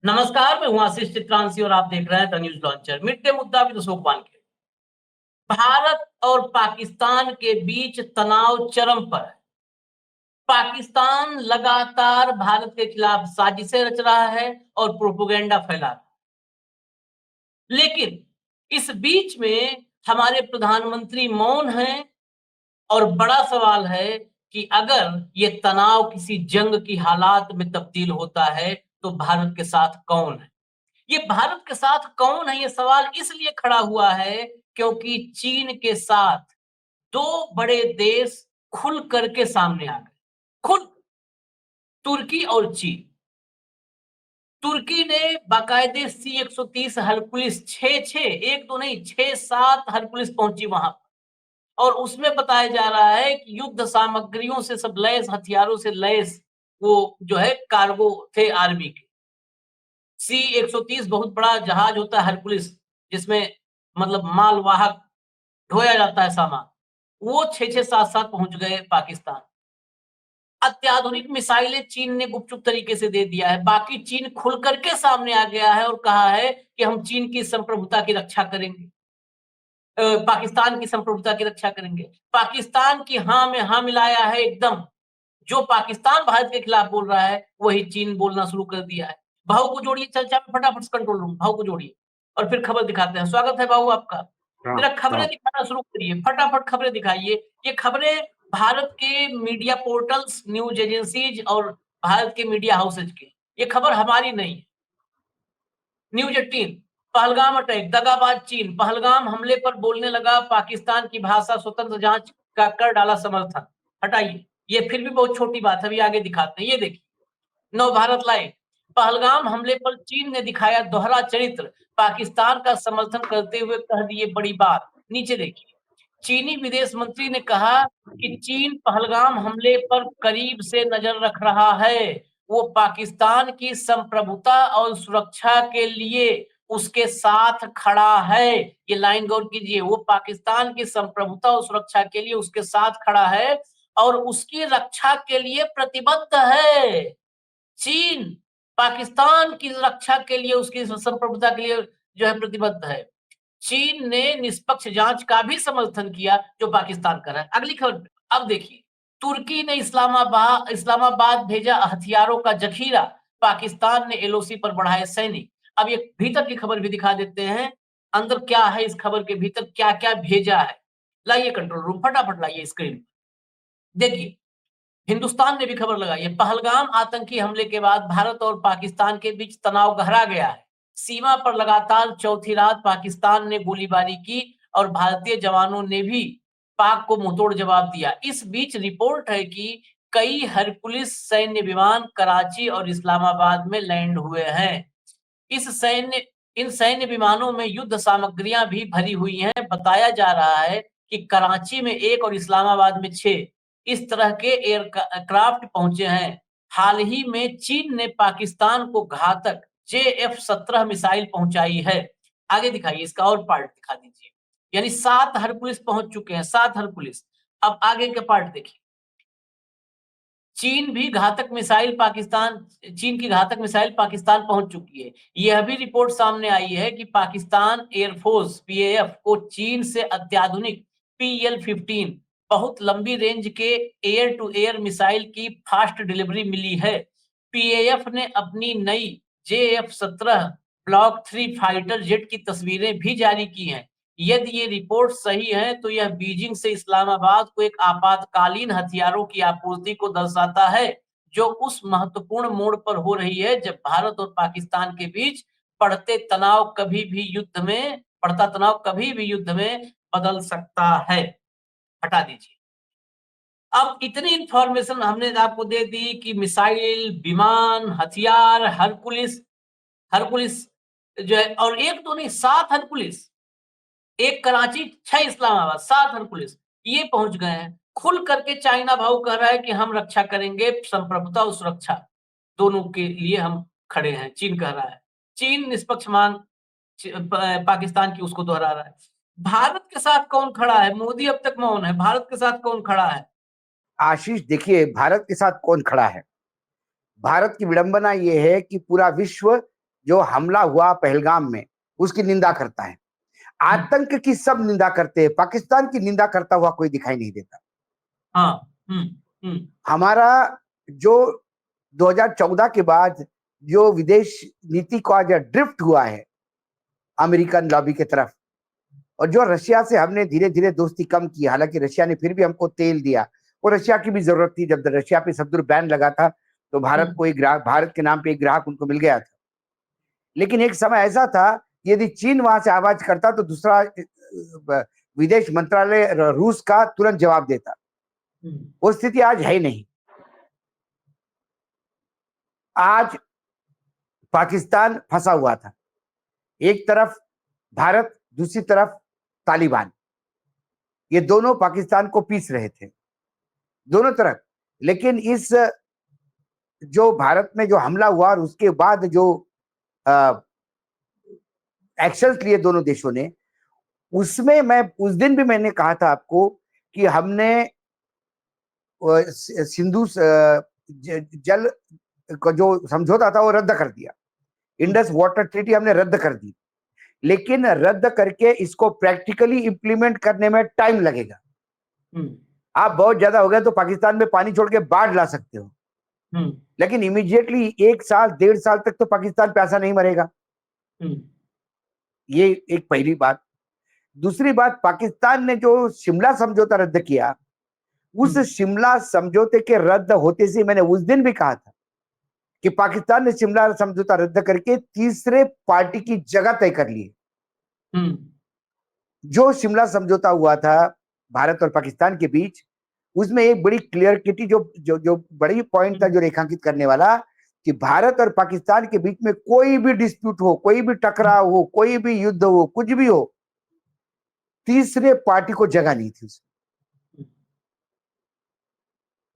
नमस्कार, मैं हूं आशीष चित्रांशी और आप देख रहे हैं the news launcher. Mid day मुद्दा विद अशोक वानखेड़े। भारत और पाकिस्तान के बीच तनाव चरम पर है। पाकिस्तान लगातार भारत के खिलाफ साजिशें रच रहा है और प्रोपेगेंडा फैला रहा है। लेकिन इस बीच में हमारे प्रधानमंत्री मौन हैं और बड़ा सवाल है कि अगर ये तनाव किसी जंग की हालात में तब्दील होता है तो भारत के साथ कौन है? ये भारत के साथ कौन है, ये सवाल इसलिए खड़ा हुआ है क्योंकि चीन के साथ दो बड़े देश खुल करके सामने आ गए। खुद तुर्की और चीन। तुर्की ने बाकायदे C-130 हरकुलिस 6 एक दो नहीं 6-7 हरकुलिस पहुंची वहां पर। और उसमें बताया जा रहा है कि युद्ध सामग्रियों से सब लैस, हथियारों से लैस वो जो है कार्गो थे आर्मी के। C-130 बहुत बड़ा जहाज होता है हरकुलिस, जिसमें मतलब मालवाहक ढोया जाता है सामान। वो 6-6 7-7 पहुंच गए पाकिस्तान। अत्याधुनिक मिसाइलें चीन ने गुपचुप तरीके से दे दिया है। बाकी चीन खुल करके सामने आ गया है और कहा है कि हम चीन की संप्रभुता की रक्षा करेंगे। पाकिस्तान की संप्रभुता की रक्षा करेंगे। पाकिस्तान की हाँ में हाँ मिलाया है एकदम। जो पाकिस्तान भारत के खिलाफ बोल रहा है वही चीन बोलना शुरू कर दिया है। भाव को जोड़िए चर्चा में फटाफट से, कंट्रोल रूम भाव को जोड़िए और फिर खबर दिखाते हैं। स्वागत है भाऊ आपका। हाँ, जरा खबरें हाँ। दिखाना शुरू करिए, फटाफट खबरें दिखाइए। ये खबरें भारत के मीडिया पोर्टल्स, न्यूज एजेंसीज और भारत के मीडिया हाउसेज की। ये खबर हमारी नहीं है। न्यूज 18 पहलगाम अटैक, दगाबाज चीन, पहलगाम हमले पर बोलने लगा पाकिस्तान की भाषा, स्वतंत्र जांच का कर डाला समर्थन। हटाइए, ये फिर भी बहुत छोटी बात है, अभी आगे दिखाते हैं। ये देखिए नव भारत लाइव, पहलगाम हमले पर चीन ने दिखाया दोहरा चरित्र, पाकिस्तान का समर्थन करते हुए कह दिए बड़ी बात। नीचे देखिए, चीनी विदेश मंत्री ने कहा कि चीन पहलगाम हमले पर करीब से नजर रख रहा है। वो पाकिस्तान की संप्रभुता और सुरक्षा के लिए उसके साथ खड़ा है। ये लाइन गौर कीजिए, वो पाकिस्तान की संप्रभुता और सुरक्षा के लिए उसके साथ खड़ा है और उसकी रक्षा के लिए प्रतिबद्ध है। चीन पाकिस्तान की रक्षा के लिए, उसकी संप्रभुता के लिए जो है प्रतिबद्ध है। चीन ने निष्पक्ष जांच का भी समर्थन किया जो पाकिस्तान कर रहा है। अगली खबर अब देखिए, तुर्की ने इस्लामाबाद भेजा हथियारों का जखीरा, पाकिस्तान ने LOC पर बढ़ाए सैनिक। अब ये भीतर की खबर भी दिखा देते हैं, अंदर क्या है, इस खबर के भीतर क्या क्या भेजा है। लाइए कंट्रोल रूम, फटाफट लाइए स्क्रीन। देखिए, हिंदुस्तान ने भी खबर लगाई है, पहलगाम आतंकी हमले के बाद भारत और पाकिस्तान के बीच तनाव गहरा गया है। सीमा पर लगातार चौथी रात पाकिस्तान ने गोलीबारी की और भारतीय जवानों ने भी पाक को मुंहतोड़ जवाब दिया। इस बीच रिपोर्ट है कि कई हरकुलिस सैन्य विमान कराची और इस्लामाबाद में लैंड हुए हैं। इन सैन्य विमानों में युद्ध सामग्रियां भी भरी हुई हैं। बताया जा रहा है कि कराची में 1 और इस्लामाबाद में 6 इस तरह के एयरक्राफ्ट पहुंचे हैं। हाल ही में चीन ने पाकिस्तान को घातक JF-17 मिसाइल पहुंचाई है। आगे दिखाइए, इसका और पार्ट दिखा दीजिए। यानी 7 हरकुलिस पहुंच चुके हैं, 7 हरकुलिस। अब आगे के पार्ट देखिए, चीन की घातक मिसाइल पाकिस्तान पहुंच चुकी है। यह भी रिपोर्ट सामने आई है कि पाकिस्तान एयरफोर्स PAF को चीन से अत्याधुनिक PL-15 बहुत लंबी रेंज के एयर टू एयर मिसाइल की फास्ट डिलीवरी मिली है। PAF ने अपनी नई JF-17 ब्लॉक 3 फाइटर जेट की तस्वीरें भी जारी की हैं। यदि ये रिपोर्ट सही है तो यह बीजिंग से इस्लामाबाद को एक आपातकालीन हथियारों की आपूर्ति को दर्शाता है, जो उस महत्वपूर्ण मोड़ पर हो रही है जब भारत और पाकिस्तान के बीच बढ़ता तनाव कभी भी युद्ध में बदल सकता है। हटा दीजिए। अब इतनी इंफॉर्मेशन हमने आपको दे दी कि मिसाइल, विमान, हथियार, हरकुलिस हरकुलिस जो है, और एक तो नहीं 7 हरकुलिस, 1 कराची, 6 इस्लामाबाद, 7 हरकुलिस, ये पहुंच गए हैं। खुल करके चाइना भाव कह रहा है कि हम रक्षा करेंगे, संप्रभुता और सुरक्षा दोनों के लिए हम खड़े हैं, चीन कह रहा है। चीन निष्पक्ष मान पाकिस्तान की उसको दोहरा रहा है। भारत के साथ कौन खड़ा है? मोदी अब तक मौन है, भारत के साथ कौन खड़ा है? आशीष, देखिए भारत के साथ कौन खड़ा है। भारत की विडंबना यह है कि पूरा विश्व जो हमला हुआ पहलगाम में उसकी निंदा करता है। आतंक की सब निंदा करते हैं, पाकिस्तान की निंदा करता हुआ कोई दिखाई नहीं देता। हाँ। हमारा जो 2014 के बाद जो विदेश नीति का जो ड्रिफ्ट हुआ है अमेरिकन लॉबी की तरफ, और जो रशिया से हमने धीरे धीरे दोस्ती कम की, हालांकि रशिया ने फिर भी हमको तेल दिया, और रशिया की भी जरूरत थी। जब रशिया पे सब्सिडी बैन लगा था तो भारत को एक ग्राहक, भारत के नाम पे एक ग्राहक उनको मिल गया था। लेकिन एक समय ऐसा था, यदि चीन वहां से आवाज करता तो दूसरा विदेश मंत्रालय रूस का तुरंत जवाब देता। वो स्थिति आज है नहीं। आज पाकिस्तान फंसा हुआ था, एक तरफ भारत, दूसरी तरफ तालिबान, ये दोनों पाकिस्तान को पीस रहे थे दोनों तरफ। लेकिन इस जो भारत में जो हमला हुआ और उसके बाद जो एक्शंस लिए दोनों देशों ने, उसमें मैं उस दिन भी मैंने कहा था आपको कि हमने सिंधु जल का जो समझौता था वो रद्द कर दिया, इंडस वाटर ट्रीटी हमने रद्द कर दी। लेकिन रद्द करके इसको प्रैक्टिकली इंप्लीमेंट करने में टाइम लगेगा। आप बहुत ज्यादा हो गया तो पाकिस्तान में पानी छोड़ के बाढ़ ला सकते हो, लेकिन इमीडिएटली 1 साल 1.5 साल तक तो पाकिस्तान प्यासा नहीं मरेगा। ये एक पहली बात। दूसरी बात, पाकिस्तान ने जो शिमला समझौता रद्द किया, उस शिमला समझौते के रद्द होते से मैंने उस दिन भी कहा था कि पाकिस्तान ने शिमला समझौता रद्द करके तीसरे पार्टी की जगह तय कर ली। जो शिमला समझौता हुआ था भारत और पाकिस्तान के बीच, उसमें एक बड़ी क्लियरिटी जो बड़ी पॉइंट था जो रेखांकित करने वाला, कि भारत और पाकिस्तान के बीच में कोई भी डिस्प्यूट हो, कोई भी टकराव हो, कोई भी युद्ध हो, कुछ भी हो, तीसरे पार्टी को जगह नहीं थी उसमें।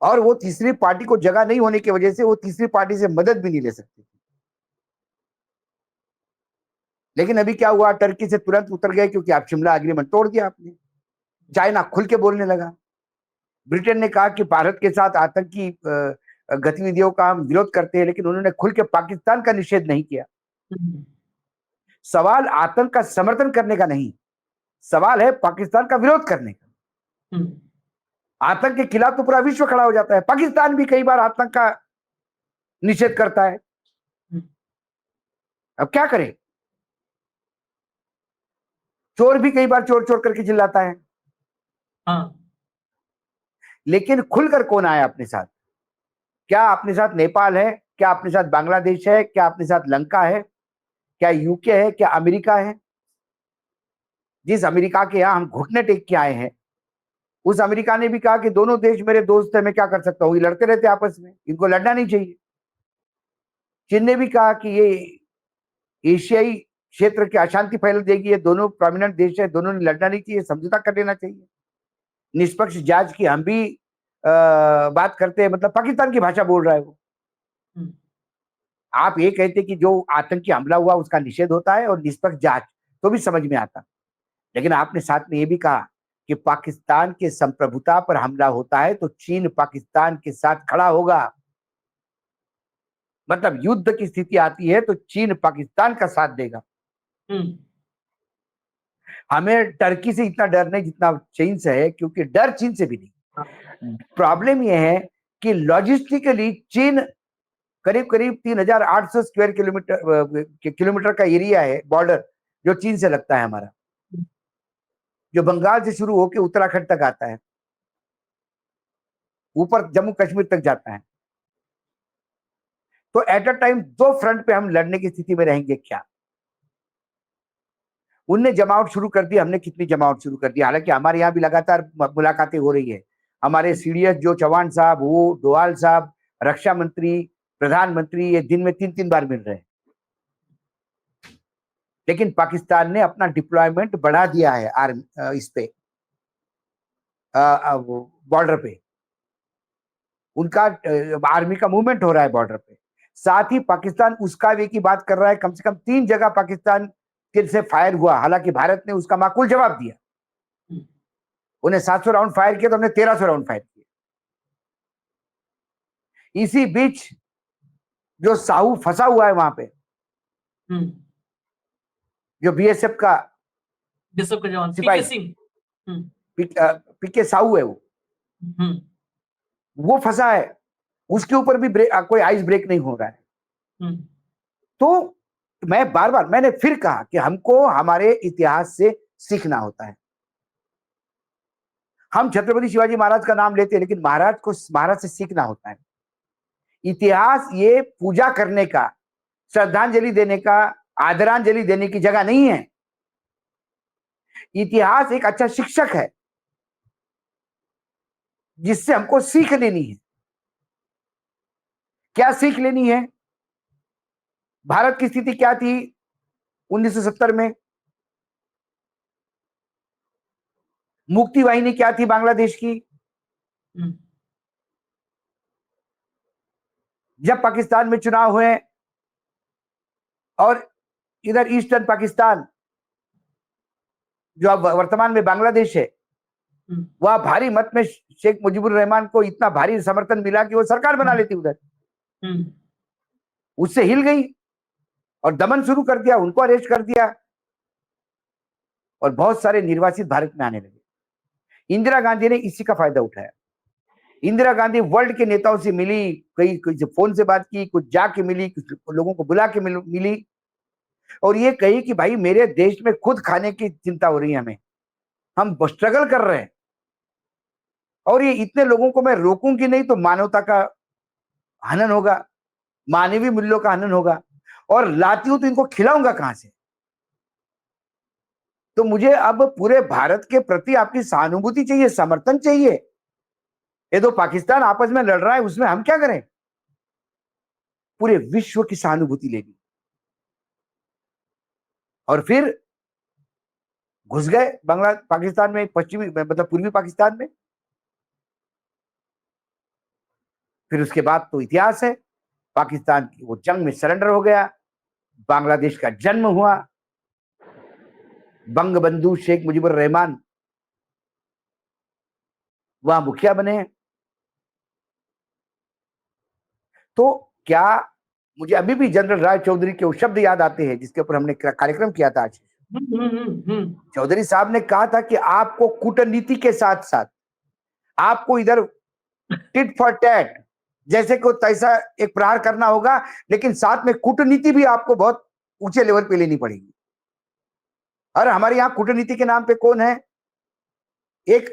और वो तीसरी पार्टी को जगह नहीं होने की वजह से वो तीसरी पार्टी से मदद भी नहीं ले सकती थी। लेकिन अभी क्या हुआ, टर्की से तुरंत उतर गए क्योंकि आप शिमला एग्रीमेंट तोड़ दिया आपने। चाइना खुल के बोलने लगा। ब्रिटेन ने कहा कि भारत के साथ आतंकी गतिविधियों का हम विरोध करते हैं, लेकिन उन्होंने खुल के पाकिस्तान का निषेध नहीं किया। सवाल आतंक का समर्थन करने का नहीं, सवाल है पाकिस्तान का विरोध करने का। आतंक के खिलाफ तो पूरा विश्व खड़ा हो जाता है, पाकिस्तान भी कई बार आतंक का निषेध करता है। अब क्या करें, चोर भी कई बार चोर चोर करके चिल्लाता है। लेकिन खुलकर कौन आया अपने साथ? क्या अपने साथ नेपाल है? क्या अपने साथ बांग्लादेश है? क्या अपने साथ लंका है? क्या यूके है? क्या अमेरिका है? जिस अमेरिका के यहां हम घुटने टेक के आए हैं, उस अमेरिका ने भी कहा कि दोनों देश मेरे दोस्त है, मैं क्या कर सकता हूं, ये लड़ते रहते आपस में, इनको लड़ना नहीं चाहिए। चीन ने भी कहा कि ये एशियाई क्षेत्र की अशांति फैल देगी, ये दोनों प्रोमिनेंट देश है, दोनों ने लड़ना नहीं चाहिए, समझौता कर लेना चाहिए। निष्पक्ष जांच की हम भी बात करते हैं, मतलब पाकिस्तान की भाषा बोल रहा है वो। आप ये कहते कि जो आतंकी हमला हुआ उसका निषेध होता है और निष्पक्ष जांच, तो भी समझ में आता। लेकिन आपने साथ में ये भी कहा कि पाकिस्तान के संप्रभुता पर हमला होता है तो चीन पाकिस्तान के साथ खड़ा होगा। मतलब युद्ध की स्थिति आती है तो चीन पाकिस्तान का साथ देगा। हमें टर्की से इतना डर नहीं जितना चीन से है, क्योंकि डर चीन से भी नहीं। प्रॉब्लम यह है कि लॉजिस्टिकली चीन करीब करीब 3,800 स्क्वायर किलोमीटर का एरिया है, बॉर्डर जो चीन से लगता है हमारा, जो बंगाल से शुरू होकर उत्तराखंड तक आता है, ऊपर जम्मू कश्मीर तक जाता है। तो एट अ टाइम 2 फ्रंट पे हम लड़ने की स्थिति में रहेंगे क्या? उनने जमावट शुरू कर दी, हमने कितनी जमावट शुरू कर दी। हालांकि हमारे यहाँ भी लगातार मुलाकातें हो रही है। हमारे सीडीएस जो चौहान साहब, वो डोवाल साहब, रक्षा मंत्री, प्रधानमंत्री, ये दिन में 3-3 बार मिल रहे हैं। लेकिन पाकिस्तान ने अपना डिप्लॉयमेंट बढ़ा दिया है इस पे बॉर्डर पे। उनका आर्मी का मूवमेंट हो रहा है बॉर्डर पे। साथ ही पाकिस्तान उसका वे की बात कर रहा है, कम से कम 3 जगह पाकिस्तान से फायर हुआ। हालांकि भारत ने उसका माकूल जवाब दिया। उन्हें 700 राउंड फायर किया तो हमने 1300 राउंड फायर किए। इसी बीच जो साहू फंसा हुआ है वहां पे, हम्म, जो बीएसएफ का बिशप का जवान सिपाही पीके सिंह। हम्म, पीके साहू है, हम्म, वो फंसा है, उसके ऊपर भी कोई आइस ब्रेक नहीं हो रहा है। हम्म, तो मैं बार बार मैंने फिर कहा कि हमको हमारे इतिहास से सीखना होता है। हम छत्रपति शिवाजी महाराज का नाम लेते हैं, लेकिन महाराज से सीखना होता है। इतिहास ये पूजा करने का, श्रद्धांजलि देने का, आदरांजलि देने की जगह नहीं है। इतिहास एक अच्छा शिक्षक है जिससे हमको सीख लेनी है। क्या सीख लेनी है? भारत की स्थिति क्या थी 1970 में? मुक्ति वाहिनी क्या थी बांग्लादेश की? जब पाकिस्तान में चुनाव हुए और इधर ईस्टर्न पाकिस्तान जो अब वर्तमान में बांग्लादेश है, वह भारी मत में शेख मुजीबुर रहमान को इतना भारी समर्थन मिला कि वो सरकार बना लेती उधर। उससे हिल गई और दमन शुरू कर दिया, उनको अरेस्ट कर दिया और बहुत सारे निर्वासित भारत में आने लगे। इंदिरा गांधी ने इसी का फायदा उठाया। इंदिरा गांधी वर्ल्ड के नेताओं से मिली, कई फोन से बात की, कुछ जाके मिली, कुछ लोगों को बुला के मिली और ये कही कि भाई मेरे देश में खुद खाने की चिंता हो रही है, हमें, हम स्ट्रगल कर रहे हैं और ये इतने लोगों को मैं रोकूंगी नहीं तो मानवता का हनन होगा, मानवीय मूल्यों का हनन होगा और लाती हूं तो इनको खिलाऊंगा कहां से? तो मुझे अब पूरे भारत के प्रति आपकी सहानुभूति चाहिए, समर्थन चाहिए। ये तो पाकिस्तान आपस में लड़ रहा है, उसमें हम क्या करें? पूरे विश्व की सहानुभूति लेनी। और फिर घुस गए पाकिस्तान में, पश्चिमी मतलब पूर्वी पाकिस्तान में। फिर उसके बाद तो इतिहास है, पाकिस्तान की वो जंग में सरेंडर हो गया, बांग्लादेश का जन्म हुआ, बंगबंधु शेख मुजीबुर रहमान वहां मुखिया बने। तो क्या मुझे अभी भी जनरल राय चौधरी के वो शब्द याद आते हैं जिसके ऊपर हमने कार्यक्रम किया था आज। चौधरी साहब ने कहा था कि आपको कूटनीति के साथ साथ आपको इधर टिट फॉर टैट जैसे को तैसा एक प्रहार करना होगा, लेकिन साथ में कूटनीति भी आपको बहुत ऊंचे लेवल पे लेनी पड़ेगी। और हमारे यहाँ कूटनीति के नाम पे कौन है? एक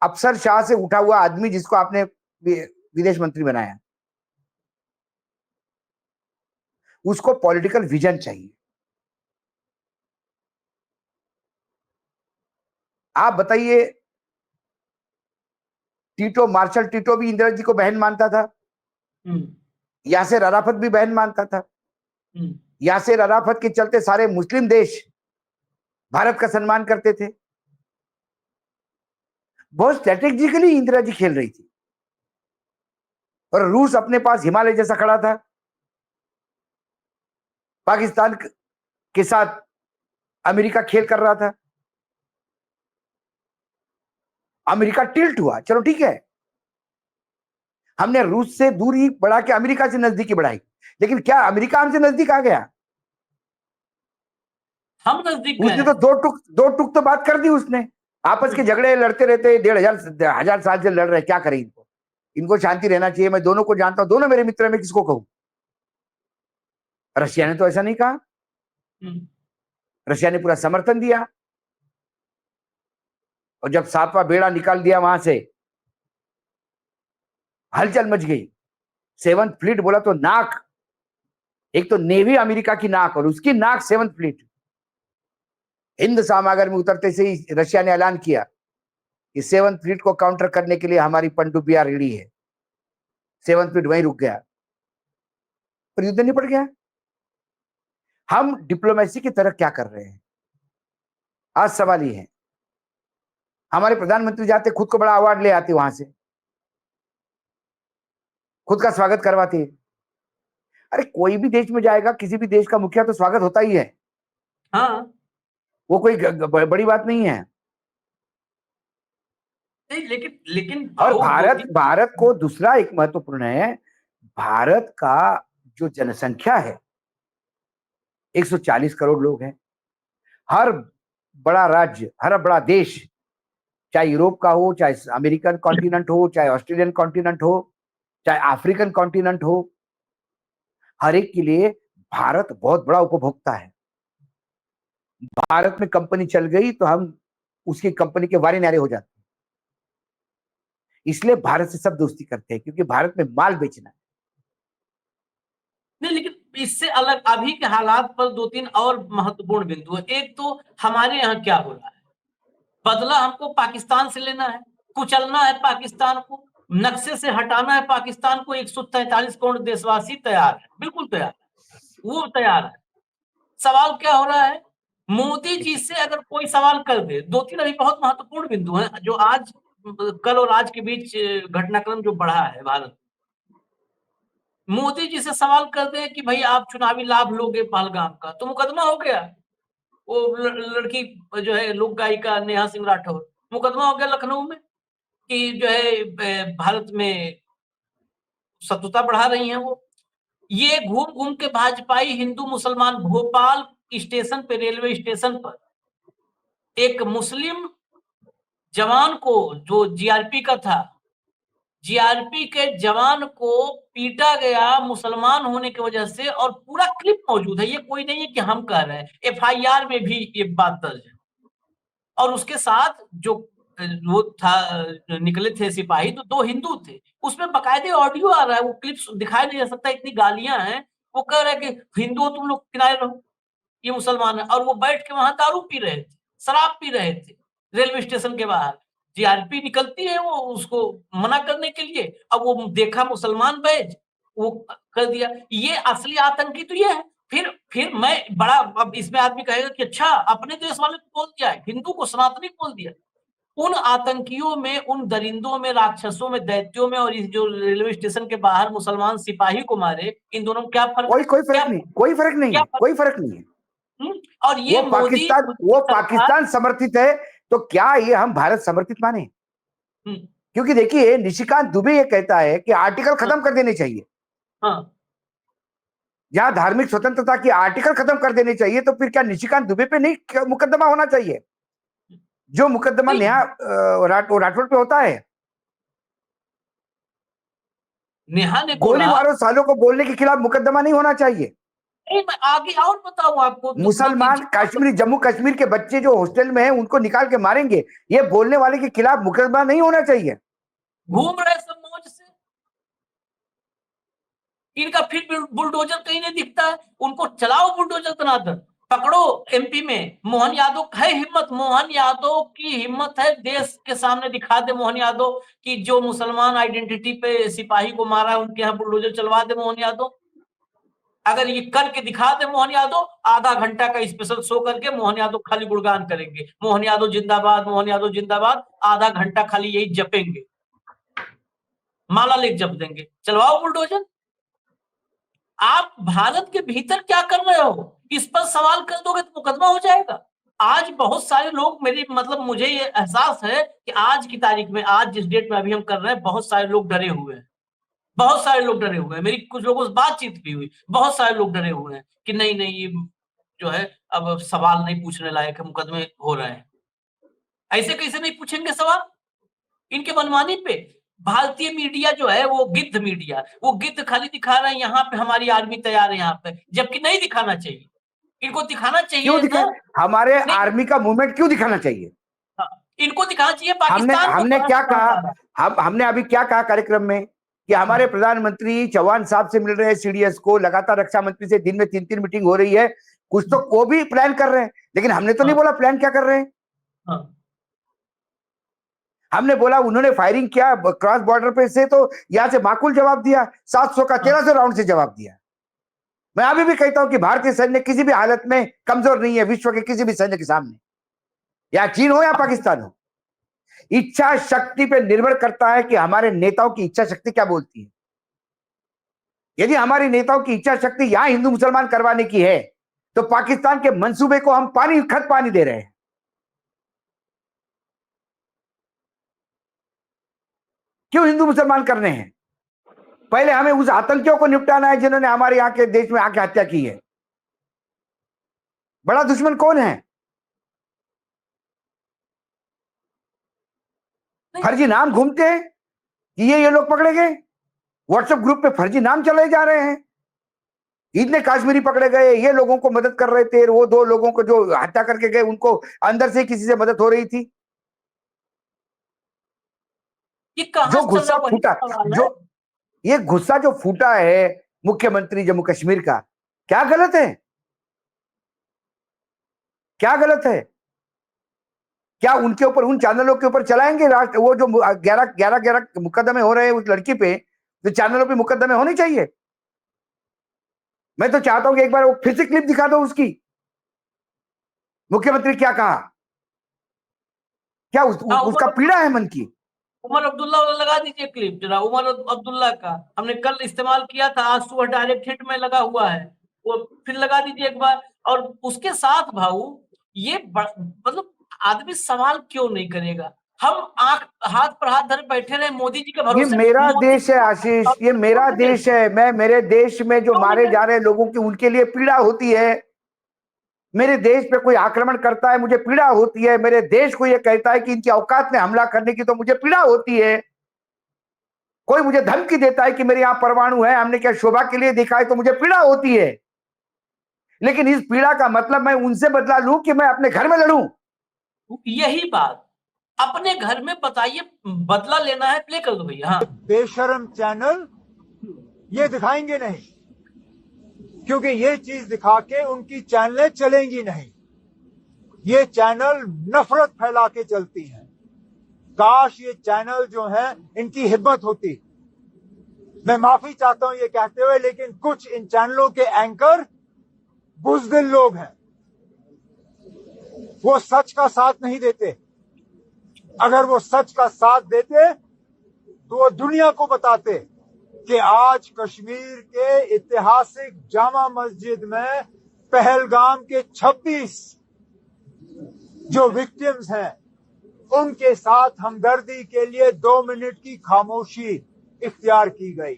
अफसर शाह से उठा हुआ आदमी जिसको आपने विदेश मंत्री बनाया। उसको पॉलिटिकल विजन चाहिए। आप बताइए, टीटो, मार्शल टीटो भी इंदिरा जी को बहन मानता था, यासिर अराफत भी बहन मानता था। यासिर अराफत के चलते सारे मुस्लिम देश भारत का सम्मान करते थे। बहुत स्ट्रेटेजिकली इंदिरा जी खेल रही थी और रूस अपने पास हिमालय जैसा खड़ा था। पाकिस्तान के साथ अमेरिका खेल कर रहा था। अमेरिका टिल्ट हुआ, चलो ठीक है, हमने रूस से दूरी बढ़ा के अमेरिका से नजदीकी बढ़ाई, लेकिन क्या अमेरिका हमसे नजदीक आ गया? हम नजदीक उसने तो दो टुक तो बात कर दी उसने। आपस के झगड़े लड़ते रहते, 1500 साल से लड़ रहे, क्या करें इनको? इनको शांति रहना चाहिए। मैं दोनों को जानता हूं, दोनों मेरे मित्र हैं, मैं किसको कहूं? रशिया ने तो ऐसा नहीं कहा। रशिया ने पूरा समर्थन दिया और जब सातवां बेड़ा निकाल दिया वहां से, हलचल मच गई। 7th फ्लीट बोला तो नाक, एक तो नेवी अमेरिका की नाक और उसकी नाक 7th फ्लीट। हिंद महासागर में उतरते से ही रशिया ने ऐलान किया कि 7th फ्लीट को काउंटर करने के लिए हमारी पनडुब्बियां रेडी है। 7th फ्लीट वहीं रुक गया और युद्ध निपट गया। हम डिप्लोमेसी की तरह क्या कर रहे हैं? आज सवाल ये है। हमारे प्रधानमंत्री जाते, खुद को बड़ा अवार्ड ले आते, वहां से खुद का स्वागत करवाते। अरे कोई भी देश में जाएगा, किसी भी देश का मुखिया तो स्वागत होता ही है। हाँ, वो कोई बड़ी बात नहीं है। नहीं, लेकिन और भारत को दूसरा एक महत्वपूर्ण है, भारत का जो जनसंख्या है 140 करोड़ लोग हैं। हर बड़ा राज्य, हर बड़ा देश, चाहे यूरोप का हो, चाहे अमेरिकन कॉन्टिनेंट हो, चाहे ऑस्ट्रेलियन कॉन्टिनेंट हो, चाहे अफ्रीकन कॉन्टिनेंट हो, हर एक के लिए भारत बहुत बड़ा उपभोक्ता है। भारत में कंपनी चल गई तो हम उसकी कंपनी के वारे न्यारे हो जाते हैं। इसलिए भारत से सब दोस्ती करते हैं, क्योंकि भारत में माल बेचना है। नहीं, लेकिन इससे अलग अभी के हालात पर 2-3 और महत्वपूर्ण बिंदु है। एक तो हमारे यहाँ क्या हो रहा है, बदला हमको पाकिस्तान से लेना है, कुचलना है पाकिस्तान को, नक्शे से हटाना है पाकिस्तान को। 143 करोड़ देशवासी तैयार है, बिल्कुल तैयार है, वो तैयार है। सवाल क्या हो रहा है, मोदी जी से अगर कोई सवाल कर दे, 2-3 अभी बहुत महत्वपूर्ण बिंदु हैं जो आज कल और आज के बीच घटनाक्रम जो बढ़ा है भारत। मोदी जी से सवाल कर दे कि भाई आप चुनावी लाभ लोगे पहलगाम का, तो मुकदमा हो गया। वो लड़की जो है लोक गायिका नेहा सिंह राठौर, मुकदमा हो गया लखनऊ में कि जो है भारत में शत्रुता बढ़ा रही हैं वो। ये घूम घूम के भाजपाई हिंदू मुसलमान, भोपाल स्टेशन पे, रेलवे स्टेशन पर एक मुस्लिम जवान को जो जीआरपी का था, जीआरपी के जवान को पीटा गया मुसलमान होने की वजह से, और पूरा क्लिप मौजूद है। ये कोई नहीं है कि हम कह रहे हैं, एफआईआर में भी ये बात दर्ज है। और उसके साथ जो वो था, निकले थे सिपाही, तो 2 हिंदू थे। उसमें बकायदे ऑडियो आ रहा है, वो क्लिप्स दिखाया नहीं जा सकता, इतनी गालियां हैं। वो कह रहे हैं कि हिंदुओं तुम लोग किनारे रहो, ये मुसलमान है। और वो बैठ के वहां दारू पी रहे थे, शराब पी रहे थे रेलवे स्टेशन के बाहर। जीआरपी निकलती है वो उसको मना करने के लिए, अब वो देखा मुसलमान बैज, वो कर दिया। ये असली आतंकी तो ये है। फिर मैं बड़ा, अब इसमें आदमी कहेगा कि अच्छा अपने देश वाले को बोल दिया, हिंदू को सनातनी बोल दिया। उन आतंकियों में, उन दरिंदों में, राक्षसों में, दैत्यों में, और इस जो रेलवे स्टेशन के बाहर मुसलमान सिपाही को मारे, इन दोनों में क्या फर्क, कोई क्या फर्क नहीं, कोई फर्क नहीं क्या है, फर्क? कोई फर्क नहीं है। और ये मोदी वो पाकिस्तान समर्थित है, तो क्या ये हम भारत समर्थित माने? क्योंकि देखिए, निशिकांत दुबे ये कहता है कि आर्टिकल खत्म कर देने चाहिए। हाँ, जहां धार्मिक स्वतंत्रता की आर्टिकल खत्म कर देने चाहिए, तो फिर क्या निशिकांत दुबे पे नहीं मुकदमा होना चाहिए, जो मुकदमा नेहा राठौर पे होता है? नेहा ने गोली बोला, मारो सालों को बोलने के खिलाफ मुकदमा नहीं होना चाहिए। मैं आगे और बताऊं आपको, दो तीन मुसलमान कश्मीरी, जम्मू कश्मीर के बच्चे जो हॉस्टल में हैं, उनको निकाल के मारेंगे, ये बोलने वाले के खिलाफ मुकदमा नहीं होना चाहिए। घूम रहे सब मौज से, इनका फिर बुलडोजर कहीं नहीं दिखता है। उनको चलाओ बुलडोजर तनातन, पकड़ो। एमपी में मोहन यादव है हिम्मत, मोहन यादव की हिम्मत है, देश के सामने दिखा दे मोहन यादव कि जो मुसलमान आइडेंटिटी पे सिपाही को मारा है उनके यहाँ बुलडोजर चलवा दे मोहन यादव। अगर ये करके दिखा दे मोहन यादव, आधा घंटा का स्पेशल शो करके मोहन यादव खाली गुणगान करेंगे, मोहन यादव जिंदाबाद, मोहन यादव जिंदाबाद, आधा घंटा खाली यही जपेंगे, माला लेके जप देंगे। चलवाओ बुलडोजर। आप भारत के भीतर क्या कर रहे हो, इस पर सवाल कर दोगे तो मुकदमा हो जाएगा। आज बहुत सारे लोग, मेरी मतलब मुझे ये एहसास है कि आज की तारीख में, आज जिस डेट में अभी हम कर रहे हैं, बहुत सारे लोग डरे हुए हैं, बहुत सारे लोग डरे हुए हैं। मेरी कुछ लोगों से बातचीत भी हुई, बहुत सारे लोग डरे हुए हैं कि नहीं नहीं, ये जो है अब सवाल नहीं पूछने लायक है, मुकदमे हो रहे हैं। ऐसे कैसे नहीं पूछेंगे सवाल इनके मनमानी पे? भारतीय मीडिया जो है वो गिद्ध मीडिया, वो गिद्ध खाली दिखा रहे हैं यहाँ पे हमारी आर्मी तैयार है यहाँ पे, जबकि नहीं दिखाना चाहिए। इनको दिखाना क्यों चाहिए दिखाए? था, हमारे नहीं, आर्मी का मूवमेंट क्यों दिखाना चाहिए? हाँ, इनको दिखाना चाहिए हमने पाकिस्तान को हमने कहां क्या से कहां कहा? जा रहा है। हमने अभी क्या कहा कार्यक्रम में कि हमारे प्रधानमंत्री चौहान साहब से मिल रहे हैं, सीडीएस को, लगातार रक्षा मंत्री से दिन में 3-3 मीटिंग हो रही है, कुछ तो वो भी प्लान कर रहे हैं। लेकिन हमने तो नहीं बोला प्लान क्या कर रहे हैं। हाँ, हमने बोला उन्होंने फायरिंग किया क्रॉस बॉर्डर पे से, तो यहां से माकूल जवाब दिया, 700 का 1300 राउंड से जवाब दिया। मैं अभी भी कहता हूं कि भारतीय सैन्य किसी भी हालत में कमजोर नहीं है विश्व के किसी भी सैन्य के सामने, या चीन हो या पाकिस्तान हो। इच्छा शक्ति पे निर्भर करता है कि हमारे नेताओं की इच्छा शक्ति क्या बोलती है। यदि हमारी नेताओं की इच्छा शक्ति यहां हिंदू मुसलमान करवाने की है, तो पाकिस्तान के मंसूबे को हम खत पानी दे रहे हैं। क्यों हिंदू मुसलमान करने हैं? पहले हमें उस आतंकियों को निपटाना है जिन्होंने हमारे यहाँ के देश में आके हत्या की है। बड़ा दुश्मन कौन है? फर्जी नाम घूमते हैं कि ये लोग पकड़े गए, व्हाट्सएप ग्रुप पे फर्जी नाम चलाए जा रहे हैं, इतने कश्मीरी पकड़े गए, ये लोगों को मदद कर रहे थे, वो 2 लोगों को जो हत्या करके गए उनको अंदर से किसी से मदद हो रही थी। ये कहां जो से चल रहा गुस्सा है, वही फूटा, सवाल है। जो ये गुस्सा जो फूटा है मुख्यमंत्री जम्मू कश्मीर का, क्या गलत है? क्या गलत है? क्या उनके ऊपर, उन चैनलों के ऊपर चलाएंगे राष्ट्र, वो जो 11 मुकदमे हो रहे हैं उस लड़की पे, तो चैनलों पे मुकदमे होने चाहिए। मैं तो चाहता हूं कि एक बार वो फिर से क्लिप दिखा दो उसकी, मुख्यमंत्री क्या कहा, क्या हाँ, उसका पीड़ा है मन की। उमर अब्दुल्ला वाला लगा दीजिए क्लिप जरा, उमर अब्दुल्ला का हमने कल इस्तेमाल किया था, आज सुबह डायरेक्ट हिट में लगा हुआ है, वो फिर लगा दीजिए एक बार। और उसके साथ भाऊ, ये मतलब आदमी सवाल क्यों नहीं करेगा? हम आंख हाथ पर हाथ धरे बैठे रहे मोदी जी के ये भरोसे। मेरा देश है आशीष, ये मेरा देश है। मैं, मेरे देश में जो मारे जा रहे लोगों की, उनके लिए पीड़ा होती है। मेरे देश पे कोई आक्रमण करता है, मुझे पीड़ा होती है। मेरे देश को ये कहता है कि इनकी औकात में हमला करने की, तो मुझे पीड़ा होती है। कोई मुझे धमकी देता है कि मेरे यहाँ परमाणु है, हमने क्या शोभा के लिए दिखाए, तो मुझे पीड़ा होती है। लेकिन इस पीड़ा का मतलब मैं उनसे बदला लूं कि मैं अपने घर में लड़ूं? यही बात अपने घर में बताइए, बदला लेना है, प्ले कर दो भैया। हाँ, बेशरम चैनल ये दिखाएंगे नहीं, क्योंकि ये चीज दिखा के उनकी चैनलें चलेंगी नहीं। ये चैनल नफरत फैला के चलती हैं। काश ये चैनल जो है इनकी हिम्मत होती। मैं माफी चाहता हूं ये कहते हुए, लेकिन कुछ इन चैनलों के एंकर बुज़दिल लोग हैं, वो सच का साथ नहीं देते। अगर वो सच का साथ देते तो वो दुनिया को बताते कि आज कश्मीर के ऐतिहासिक जामा मस्जिद में पहलगाम के 26 जो विक्टिम्स हैं, उनके साथ हमदर्दी के लिए 2 मिनट की खामोशी इख्तियार की गई।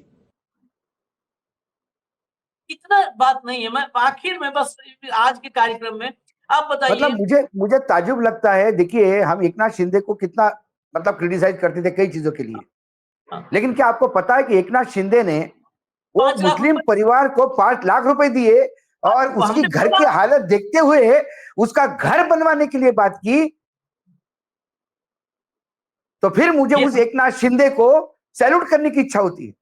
इतना बात नहीं है। मैं आखिर में बस आज के कार्यक्रम में आप बताइए। मतलब मुझे ताजुब लगता है। देखिए, हम एकनाथ शिंदे को कितना मतलब क्रिटिसाइज करते थे कई चीजों के लिए, लेकिन क्या आपको पता है कि एकनाथ शिंदे ने वो 5 लाख मुस्लिम रुपए परिवार को 5 लाख रुपए दिए, और वो उसकी हमने घर की हालत देखते हुए उसका घर बनवाने के लिए बात की? तो फिर मुझे उस एकनाथ शिंदे को सैल्यूट करने की इच्छा होती है।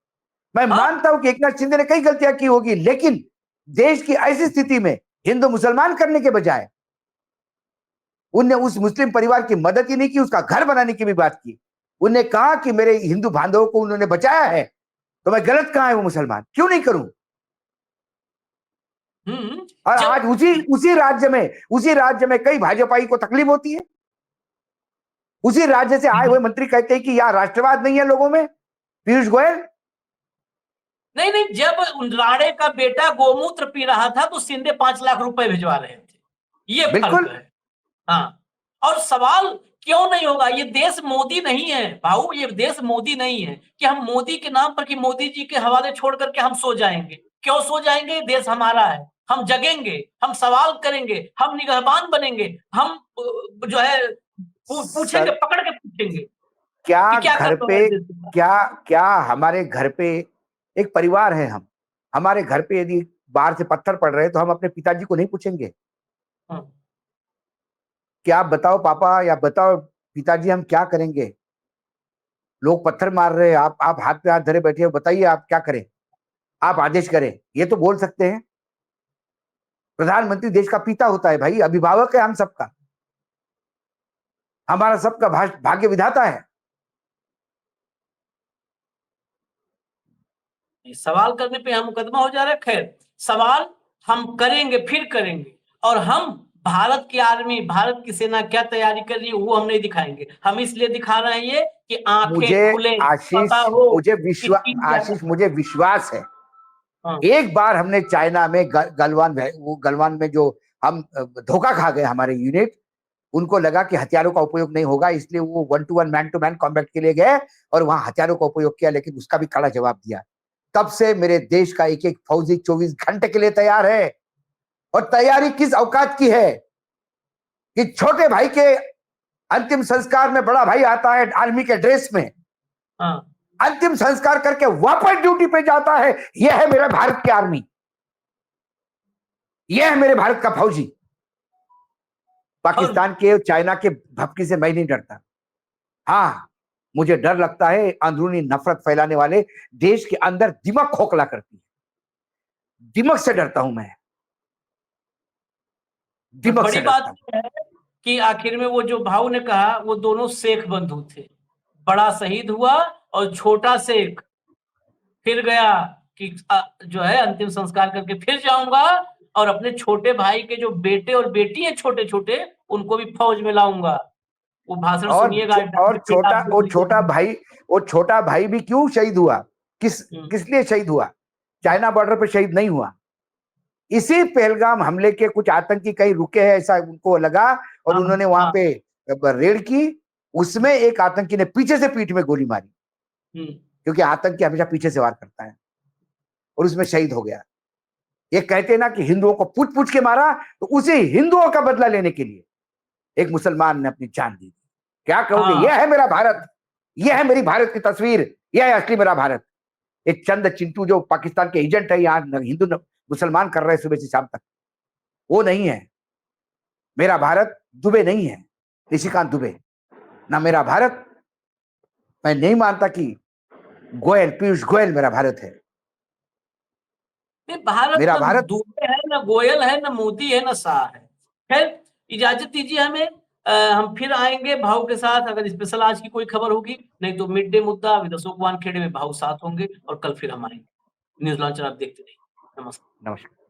मैं मानता हूं कि एकनाथ शिंदे ने कई गलतियां की होगी, लेकिन देश की ऐसी स्थिति में हिंदू मुसलमान करने के बजाय उनने उस मुस्लिम परिवार की मदद ही नहीं की, उसका घर बनाने की भी बात की। उनने कहा कि मेरे हिंदू बांधवों को उन्होंने बचाया है, तो मैं गलत कहां है वो मुसलमान क्यों नहीं करूं? और आज उसी राज्य में कई भाजपाई को तकलीफ होती है। उसी राज्य से आए हुए मंत्री कहते हैं कि यार राष्ट्रवाद नहीं है लोगों में। पीयूष गोयल, नहीं, जब राणे का बेटा गोमूत्र पी रहा था तो शिंदे 5 लाख रुपए भिजवा रहे थे, ये फर्क है। हाँ, और सवाल क्यों नहीं होगा? ये देश मोदी नहीं है भाऊ, ये देश मोदी नहीं है कि हम मोदी के नाम पर, कि मोदी जी के हवाले छोड़ करके हम सो जाएंगे। क्यों सो जाएंगे? देश हमारा है, हम जगेंगे, हम सवाल करेंगे, हम निगहबान बनेंगे, हम जो है पूछेंगे, पकड़ के पूछेंगे क्या क्या घर पे, क्या हमारे घर पे एक परिवार है, हम हमारे घर पे यदि बाहर से पत्थर पड़ रहे हैं तो हम अपने पिताजी को नहीं पूछेंगे कि आप बताओ पापा, या बताओ पिताजी हम क्या करेंगे? लोग पत्थर मार रहे हैं, आप हाथ पे हाथ धरे बैठे हो, बताइए आप क्या करें, आप आदेश करें। ये तो बोल सकते हैं। प्रधानमंत्री देश का पिता होता है भाई, अभिभावक है हम सबका, हमारा सबका भाग्य विधाता है। सवाल करने पे हम मुकदमा हो जा रहा है। खैर, सवाल हम करेंगे, फिर करेंगे, और हम भारत की आर्मी, भारत की सेना क्या तैयारी कर रही है वो हम नहीं दिखाएंगे। हम इसलिए दिखा रहे हैं ये कि आंखें खुले, पता हो। आशीष, मुझे विश्वास है। एक बार हमने चाइना में गलवान में जो हम धोखा खा गए, हमारे यूनिट, उनको लगा कि हथियारों का उपयोग नहीं होगा, इसलिए वो 1 to 1 man to man combat के लिए गए और वहां हथियारों का उपयोग किया, लेकिन उसका भी कड़ा जवाब दिया। तब से मेरे देश का एक एक फौजी 24 घंटे के लिए तैयार है, और तैयारी किस औकात की है कि छोटे भाई के अंतिम संस्कार में बड़ा भाई आता है आर्मी के ड्रेस में, हाँ अंतिम संस्कार करके वापस ड्यूटी पे जाता है। यह है मेरे भारत की आर्मी, यह है मेरे भारत का फौजी। पाकिस्तान के, चाइना के भपकी से मैं नहीं डरता। हाँ, मुझे डर लगता है अंदरूनी नफरत फैलाने वाले देश के अंदर दिमाग खोखला करती है। दिमाग से डरता हूं मैं, दिमाग से बड़ी डरता बात हूं। है कि आखिर में वो जो भाऊ ने कहा वो दोनों शेख बंधु थे, बड़ा शहीद हुआ और छोटा शेख फिर गया कि जो है अंतिम संस्कार करके फिर जाऊंगा और अपने छोटे भाई के जो बेटे और बेटी है छोटे छोटे उनको भी फौज में लाऊंगा। वो भाषण सुनिएगा। और छोटा भाई भी क्यों शहीद हुआ, किस लिए शहीद हुआ? चाइना बॉर्डर पे शहीद नहीं हुआ, इसी पहलगाम हमले के कुछ आतंकी कहीं रुके हैं ऐसा उनको लगा और उन्होंने वहां पे रेड की। उसमें एक आतंकी ने पीछे से पीठ में गोली मारी, क्योंकि आतंकी हमेशा पीछे से वार करता है, और उसमें शहीद हो गया। ये कहते हैं ना कि हिंदुओं को पूछ पूछ के मारा, तो उसी हिंदुओं का बदला लेने के लिए एक मुसलमान ने अपनी जान दी। क्या कहोगे? यह है मेरा भारत, यह है मेरी भारत की तस्वीर, यह है असली मेरा भारत। एक चंद चिंटू जो पाकिस्तान के एजेंट है यहाँ हिंदू मुसलमान कर रहे हैं सुबह से शाम तक, वो नहीं है मेरा भारत। दुबे नहीं है, निशिकांत दुबे ना मेरा भारत। मैं नहीं मानता कि गोयल, पीयूष गोयल मेरा भारत है। भारत मेरा ना भारत दुबे है, ना गोयल है, ना मोदी है, ना शाह है। खैर इजाजत दीजिए हमें, हम फिर आएंगे भाव के साथ अगर स्पेशल आज की कोई खबर होगी, नहीं तो मिड डे मुद्दा विद अशोक वानखेड़े में भाव साथ होंगे और कल फिर हम आएंगे। न्यूज लॉन्चर आप देखते रहिए। नमस्कार। नमस्कार।